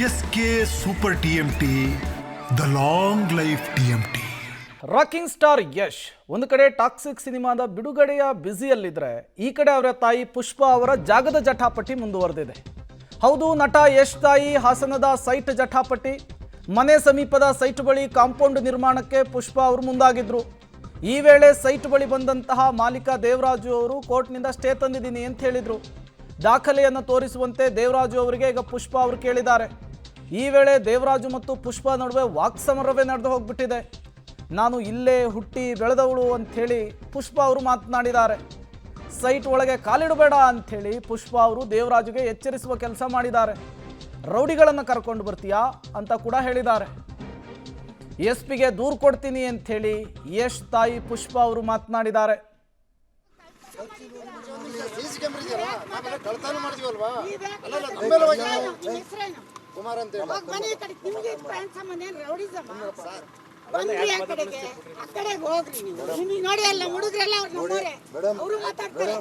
S K super TMT, the long life TMT. Rocking star Yash ಒಂದು ಕಡೆ toxic ಸಿನಿಮಾದ ಬಿಡುಗಡೆಯ ಬ್ಯುಸಿಯಲ್ಲಿದ್ದರೆ ಈ ಕಡೆ ಅವರ ತಾಯಿ ಪುಷ್ಪಾ ಅವರ ಜಾಗದ ಜಟಾಪಟಿ ಮುಂದುವರೆದಿದೆ. ಹೌದು, ನಟ ಯಶ್ ತಾಯಿ ಹಾಸನದ ಸೈಟ್ ಜಟಾಪಟಿ. ಮನೆ ಸಮೀಪದ ಸೈಟ್ ಬಳಿ ಕಾಂಪೌಂಡ್ ನಿರ್ಮಾಣಕ್ಕೆ ಪುಷ್ಪಾ ಅವರು ಮುಂದಾಗಿದ್ರು. ಈ ವೇಳೆ ಸೈಟ್ ಬಳಿ ಬಂದಂತಹ ಮಾಲೀಕ ದೇವರಾಜು ಅವರು ಕೋರ್ಟ್ನಿಂದ ಸ್ಟೇ ತಂದಿದ್ದೀನಿ ಅಂತ ಹೇಳಿದರು. ದಾಖಲೆಯನ್ನು ತೋರಿಸುವಂತೆ ದೇವರಾಜು ಅವರಿಗೆ ಈಗ ಪುಷ್ಪಾ ಅವರು ಕೇಳಿದ್ದಾರೆ. ಈ ವೇಳೆ ದೇವರಾಜು ಮತ್ತು ಪುಷ್ಪಾ ನಡುವೆ ವಾಕ್ಸಮರವೇ ನಡೆದು ಹೋಗ್ಬಿಟ್ಟಿದೆ. ನಾನು ಇಲ್ಲೇ ಹುಟ್ಟಿ ಬೆಳೆದವಳು ಅಂಥೇಳಿ ಪುಷ್ಪಾ ಅವರು ಮಾತನಾಡಿದ್ದಾರೆ. ಸೈಟ್ ಒಳಗೆ ಕಾಲಿಡಬೇಡ ಅಂಥೇಳಿ ಪುಷ್ಪಾ ಅವರು ದೇವರಾಜುಗೆ ಎಚ್ಚರಿಸುವ ಕೆಲಸ ಮಾಡಿದ್ದಾರೆ. ರೌಡಿಗಳನ್ನು ಕರ್ಕೊಂಡು ಬರ್ತೀಯಾ ಅಂತ ಕೂಡ ಹೇಳಿದ್ದಾರೆ. ಎಸ್ಪಿಗೆ ದೂರು ಕೊಡ್ತೀನಿ ಅಂಥೇಳಿ ಯಶ್ ತಾಯಿ ಪುಷ್ಪಾ ಅವರು ಮಾತನಾಡಿದ್ದಾರೆ. ಕುಮಾರ್ ಅಂತ ಬಂದ್ರಿ ಆ ಕಡೆಗೆ ಹೋಗ್ರಿ ನೀವು ನೋಡಿ ಅಲ್ಲ ಹುಡುಗ್ರೆಲ್ಲ ಅವರು ಮಾತಾಡ್ತಾರೆ.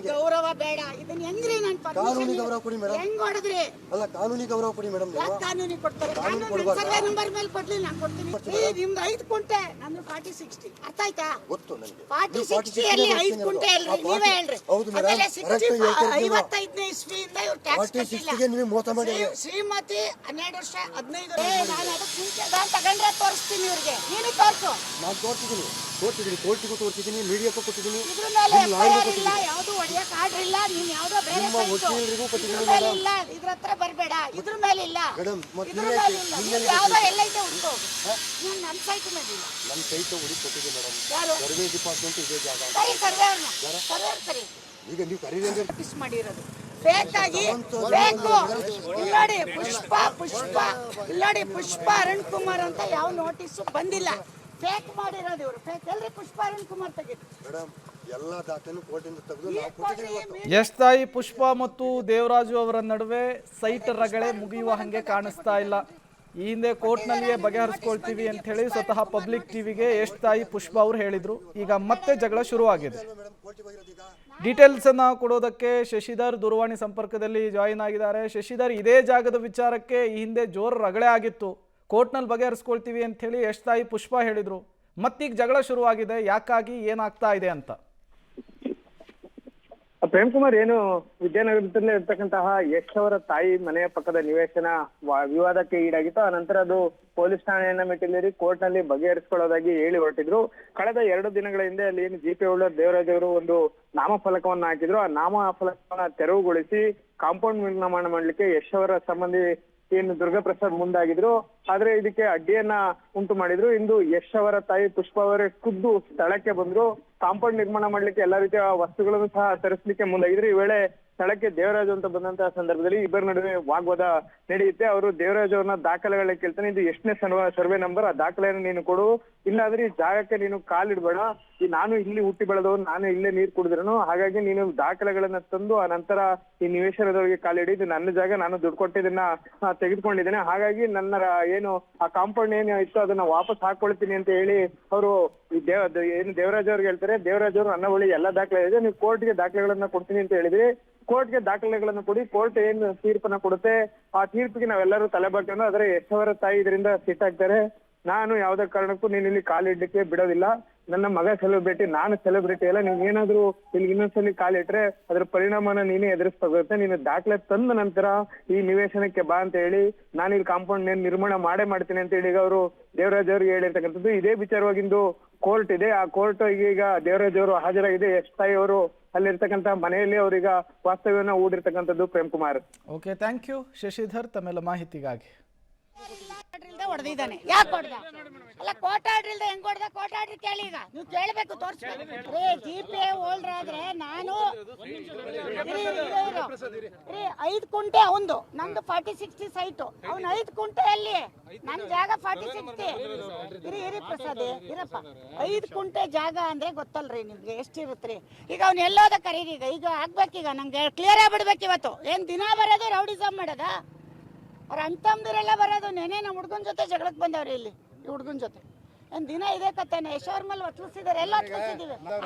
ಗೌರವ ಬೇಡ, ಇದನ್ನ ಹೆಂಗ್ರಿ ನಾನು ಹೆಂಗ್ ಹೊಡೆದ್ರಿ? ಅಲ್ಲ, ಕಾನೂನಿ ಗೌರವ ಕೊಡಿ ಮೇಡಮ್. ಕಾನೂನಿ ಕೊಡ್ತಾರೆ. ಸರ್ವೆ ನಂಬರ್ ಮೇಲೆ ಕೊಡ್ಲಿ, ನಾನು ಕೊಡ್ತೀನಿ. ನಿಮ್ದು 5 ಕುಂಟೆ, ನಂದು 40-60. ಅರ್ಥ ಆಯ್ತಾ? 40-60 ಅಲ್ಲಿ 5 ಕುಂಟೆ ಅಲ್ರಿ, ನೀವೇ ಹೇಳ್ರಿ. ಆಮೇಲೆ 55ನೇ ಇಸ್ವಿಯಿಂದ ಇವ್ರು ಟ್ಯಾಕ್ಸ್ ಕಟ್ಟಿಲ್ಲ. ಶ್ರೀಮತಿ 12 ವರ್ಷ 15 ನಾನು ಅದಕ್ಕೆ ತಗೊಂಡ್ರೆ ತೋರಿಸ್ತೀನಿ ಇವ್ರಿಗೆ. ನೀನು ತೋರ್ಸು. ನಾನು ತೋರಿಸಿದ್ದೀನಿ, ಕೋರ್ಟಿಗೂ ತೋರಿಸಿದ್ದೀನಿ, ಮೀಡಿಯಾಕ್ಕೂ ಕೊಟ್ಟಿದ್ದೀನಿ. ಇದ್ರ ಮೇಲೆ FIR ಇಲ್ಲ, ಯಾವುದು ಹೊಡೆಯಕ್ಕೆ ಆರ್ಡರ್ ಇಲ್ಲ. ನೀನ್ ಯಾವ್ದೋ ಬೇರೆ ಇಲ್ಲ, ಇದ್ರ ಹತ್ರ ಬರ್ಬೇಡ. ಇದ್ರ ಮೇಲೆ ಇಲ್ಲ, ಯಾವ್ದೋ ಎಲ್ಲೈತೆ ಉಂಟು. ನೀನ್ ನನ್ನ ಸೈಟ್ ಮೇಲೆ ಇಲ್ಲ. ನನ್ನ ಸೈಟ್ ಹುಡಿ ಕೊಟ್ಟಿದ್ದೀನಿ ಮೇಡಮ್. ಯಾರು? ಸರ್ವೆ ಡಿಪಾರ್ಟ್ಮೆಂಟ್ ಇದೆ ಜಾಗ. ಸರಿ, ಸರ್ವೇರ್ನ ಕರಿ. ಈಗ ನೀವು ಕರೀರಿ ಪಿಸ್ ಮಾಡಿರೋದು ಫೇಕ್ ಆಗಿ ಬೇಕು. ಇಲ್ಲೋಡಿ ಪುಷ್ಪಾ ಅರುಣ್ ಕುಮಾರ್ ಅಂತ ಯಾವ ನೋಟಿಸ್ ಬಂದಿಲ್ಲ. ಫೇಕ್ ಮಾಡಿರೋದು ಇವರು. ಫೇಕ್ ಎಲ್ರಿ ಪುಷ್ಪಾ ಅರುಣ್ ಕುಮಾರ್ ತೆಗೆದು ಮೇಡಮ್ ಎಲ್ಲ ದಾಖಲೆಯನ್ನು ಕೋರ್ಟಿಂದ ತೆಗೆದು ನಾವು ಕೊಟ್ಟಿದ್ದೀವಿ. ಯಶ್ ತಾಯಿ ಪುಷ್ಪಾ ಮತ್ತು ದೇವರಾಜು ಅವರ ನಡುವೆ ಸೈಟ್ ರಗಳೆ ಮುಗಿಯುವ ಹಾಗೆ ಕಾಣಿಸ್ತಾ ಇಲ್ಲ. ಈ ಹಿಂದೆ ಕೋರ್ಟ್ನಲ್ಲಿಯೇ ಬಗೆಹರಿಸ್ಕೊಳ್ತೀವಿ ಅಂತ ಹೇಳಿ ಸ್ವತಃ ಪಬ್ಲಿಕ್ ಟಿವಿಗೆ ಯಶ್ ತಾಯಿ ಪುಷ್ಪಾ ಅವರು ಹೇಳಿದ್ರು. ಈಗ ಮತ್ತೆ ಜಗಳ ಶುರುವಾಗಿದೆ. ಡೀಟೇಲ್ಸ್ ಅನ್ನ ಕೊಡೋದಕ್ಕೆ ಶಶಿಧರ್ ದೂರವಾಣಿ ಸಂಪರ್ಕದಲ್ಲಿ ಜಾಯಿನ್ ಆಗಿದ್ದಾರೆ. ಶಶಿಧರ್, ಇದೇ ಜಾಗದ ವಿಚಾರಕ್ಕೆ ಈ ಹಿಂದೆ ಜೋರು ರಗಳೆ ಆಗಿತ್ತು. ಕೋರ್ಟ್ನಲ್ಲಿ ಬಗೆಹರಿಸ್ಕೊಳ್ತೀವಿ ಅಂತ ಹೇಳಿ ಯಶ್ ತಾಯಿ ಪುಷ್ಪಾ ಹೇಳಿದ್ರು. ಮತ್ತೀಗ ಜಗಳ ಶುರುವಾಗಿದೆ. ಯಾಕಾಗಿ, ಏನಾಗ್ತಾ ಇದೆ ಅಂತ? ಪ್ರೇಮ್ ಕುಮಾರ್, ಏನು ವಿದ್ಯಾನಗರದಲ್ಲಿ ಇರ್ತಕ್ಕಂತಹ ಯಶ್ ಅವರ ತಾಯಿ ಮನೆಯ ಪಕ್ಕದ ನಿವೇಶನ ವಿವಾದಕ್ಕೆ ಈಡಾಗಿತ್ತು. ಆ ನಂತರ ಅದು ಪೊಲೀಸ್ ಠಾಣೆಯನ್ನ ಮೆಟ್ಟಿಲೇರಿ ಕೋರ್ಟ್ ನಲ್ಲಿ ಬಗೆಹರಿಸಿಕೊಳ್ಳೋದಾಗಿ ಹೇಳಿ ಹೊರಟಿದ್ರು. ಕಳೆದ 2 ದಿನಗಳ ಹಿಂದೆ ಅಲ್ಲಿ ಏನು ಜಿಪಿ ಹೋಲ್ಡರ್ ದೇವರಾಜ್ ಅವರು ಒಂದು ನಾಮಫಲಕವನ್ನ ಹಾಕಿದ್ರು. ಆ ನಾಮಫಲಕವನ್ನ ತೆರವುಗೊಳಿಸಿ ಕಾಂಪೌಂಡ್ ನಿರ್ಮಾಣ ಮಾಡ್ಲಿಕ್ಕೆ ಯಶ್ ಅವರ ಸಂಬಂಧಿ ಏನು ದುರ್ಗಾಪ್ರಸಾದ್ ಮುಂದಾಗಿದ್ರು. ಆದ್ರೆ ಇದಕ್ಕೆ ಅಡ್ಡಿಯನ್ನ ಉಂಟು ಮಾಡಿದ್ರು. ಇಂದು ಯಶ್ ಅವರ ತಾಯಿ ಪುಷ್ಪಾ ಅವರೇ ಖುದ್ದು ಸ್ಥಳಕ್ಕೆ ಬಂದ್ರು. ಕಾಂಪೌಂಡ್ ನಿರ್ಮಾಣ ಮಾಡ್ಲಿಕ್ಕೆ ಎಲ್ಲಾ ರೀತಿಯ ವಸ್ತುಗಳನ್ನು ಸಹ ತರಿಸಲಿಕ್ಕೆ ಮುಂದಾಗಿದ್ರು. ಈ ವೇಳೆ ಸ್ಥಳಕ್ಕೆ ದೇವರಾಜು ಅಂತ ಬಂದಂತಹ ಸಂದರ್ಭದಲ್ಲಿ ಇಬ್ಬರ ನಡುವೆ ವಾಗ್ವಾದ ನಡೆಯುತ್ತೆ. ಅವರು ದೇವರಾಜ್ ಅವ್ರನ್ನ ದಾಖಲೆಗಳನ್ನ ಕೇಳ್ತಾನೆ. ಇದು ಎಷ್ಟನೇ ಸರ್ವೆ ನಂಬರ್, ಆ ದಾಖಲೆಯನ್ನು ನೀನು ಕೊಡು, ಇಲ್ಲಾಂದ್ರೆ ಈ ಜಾಗಕ್ಕೆ ನೀನು ಕಾಲಿಡ್ಬೇಡ. ನಾನು ಇಲ್ಲಿ ಹುಟ್ಟಿ ಬೆಳೆದವನು, ನಾನು ಇಲ್ಲೇ ನೀರು ಕುಡಿದ್ರನು, ಹಾಗಾಗಿ ನೀನು ದಾಖಲೆಗಳನ್ನ ತಂದು ಆ ನಂತರ ಈ ನಿವೇಶನದವರಿಗೆ ಕಾಲಿಡಿ. ಇದು ನನ್ನ ಜಾಗ, ನಾನು ದುಡ್ಡು ಕೊಟ್ಟಿದ್ದನ್ನ ತೆಗೆದುಕೊಂಡಿದ್ದೇನೆ, ಹಾಗಾಗಿ ನನ್ನ ಏನು ಆ ಕಾಂಪೌಂಡ್ ಏನು ಇತ್ತು ಅದನ್ನ ವಾಪಸ್ ಹಾಕೊಳ್ತೀನಿ ಅಂತ ಹೇಳಿ ಅವರು ಏನು ದೇವರಾಜ್ ಅವ್ರಿಗೆ ಹೇಳ್ತಾರೆ. ದೇವರಾಜ್ ಅವರು ನನ್ನ ಬಳಿ ಎಲ್ಲ ದಾಖಲೆ ಇದೆ, ನೀವು ಕೋರ್ಟ್ಗೆ ದಾಖಲೆಗಳನ್ನ ಕೊಡ್ತೀನಿ ಅಂತ ಹೇಳಿದ್ರಿ. ಕೋರ್ಟ್ಗೆ ದಾಖಲೆಗಳನ್ನು ಕೊಡಿ, ಕೋರ್ಟ್ ಏನ್ ತೀರ್ಪನ್ನ ಕೊಡುತ್ತೆ ಆ ತೀರ್ಪಿಗೆ ನಾವೆಲ್ಲರೂ ತಲೆಬಾಗ್ತೇವೆ. ಆದ್ರೆ ಯಶ್ ಅವರ ತಾಯಿ ಇದರಿಂದ ಸಿಟ್ಟಾಗ್ತಾರೆ. ನಾನು ಯಾವ್ದೇ ಕಾರಣಕ್ಕೂ ನೀನು ಇಲ್ಲಿ ಕಾಲಿಡ್ಲಿಕ್ಕೆ ಬಿಡೋದಿಲ್ಲ. ನನ್ನ ಮಗ ಸೆಲೆಬ್ರಿಟಿ, ನಾನು ಸೆಲೆಬ್ರಿಟಿ ಅಲ್ಲ. ನೀವ್ ಏನಾದ್ರು ಇಲ್ಲಿ ಇನ್ನೊಂದ್ಸಲಿ ಕಾಲಿಟ್ರೆ ಅದ್ರ ಪರಿಣಾಮನ ನೀನೇ ಎದುರಿಸ್ಬೇಕಾಗುತ್ತೆ. ನೀನು ದಾಖಲೆ ತಂದ ನಂತರ ಈ ನಿವೇಶನಕ್ಕೆ ಬಾ ಅಂತ ಹೇಳಿ ನಾನು ಇಲ್ಲಿ ಕಾಂಪೌಂಡ್ ನಿರ್ಮಾಣ ಮಾಡ್ತೀನಿ ಅಂತ ಹೇಳಿ ಅವರು ದೇವರಾಜ್ ಅವ್ರಿಗೆ ಹೇಳಿರ್ತಕ್ಕಂಥದ್ದು. ಇದೇ ವಿಚಾರವಾಗಿಂದು ಕೋರ್ಟ್ ಇದೆ. ಆ ಕೋರ್ಟ್ ಈಗ ದೇವರಾಜ್ ಅವರು ಹಾಜರಾಗಿದೆ. ಯಶ್ ತಾಯಿ ಅವರು ಅಲ್ಲಿರ್ತಕ್ಕಂಥ ಮನೆಯಲ್ಲಿ ಅವ್ರೀಗ ವಾಸ್ತವ್ಯವನ್ನ ಹೂಡಿರ್ತಕ್ಕಂಥದ್ದು. Prem Kumar, okay, thank you Shashidhar ತಮ್ಮೆಲ್ಲ ಮಾಹಿತಿಗಾಗಿ. ಹೊಡೆದಿದ್ದಾನೆ. ಯಾಕೆ ಹೊಡೆದ? ಅಲ್ಲ, ಕೋರ್ಟ್ ಆರ್ಡರ್ ಇಲ್ದೆ ಹೆಂಗ್ ಹೊಡೆದ? ಕೋರ್ಟ್ ಆರ್ಡರ್ ಕೇಳಿ, ಈಗ ನೀವು ಕೇಳಬೇಕು, ತೋರಿಸ್ಬೇಕು. GPA ಹೋಲ್ಡರ್ ಆದ್ರೆ ನಾನು 5 ಕುಂಟೆ ಅವಂದು, ನಂದು 40-60 ಸೈಟು. ಅವ್ನು 5 ಕುಂಟೆ ಅಲ್ಲಿ, ನನ್ ಜಾಗ 40-60. ಇರಿ ಪ್ರಸಾದ್, ಇರಪ್ಪ. 5 ಕುಂಟೆ ಜಾಗ ಅಂದ್ರೆ ಗೊತ್ತಲ್ರಿ ನಿಮ್ಗೆ ಎಷ್ಟಿರುತ್ರಿ. ಈಗ ಅವ್ನು ಎಲ್ಲೋದ ಕರೀರಿ. ಈಗ ಆಗ್ಬೇಕೀಗ, ನಂಗೆ ಕ್ಲಿಯರ್ ಆಗ್ಬಿಡ್ಬೇಕು. ಇವತ್ತು ಏನ್ ದಿನ ಬರೋದು ರೌಡಿಸಮ್ ಮಾಡೋದ? ಅವ್ರ ಅಂತಮ್ದಿರೆಲ್ಲ ಬರೋದು. ನೆನೆ ನಮ್ಮ ಹುಡ್ಗನ ಜೊತೆ ಜಗಳಕ್ಕೆ ಬಂದವ್ರಿ ಇಲ್ಲಿ. ಈ ಹುಡ್ಗನ ಜೊತೆ ಏನ್ ದಿನ ಇದೇ ಕಥೆನೆ. ಯಶ್ ಅವ್ರ ಮೇಲೆ ಒತ್ಲಿಸಿದಾರೆ, ಎಲ್ಲ ಒತ್ಲಿಸಿದೀವಿ.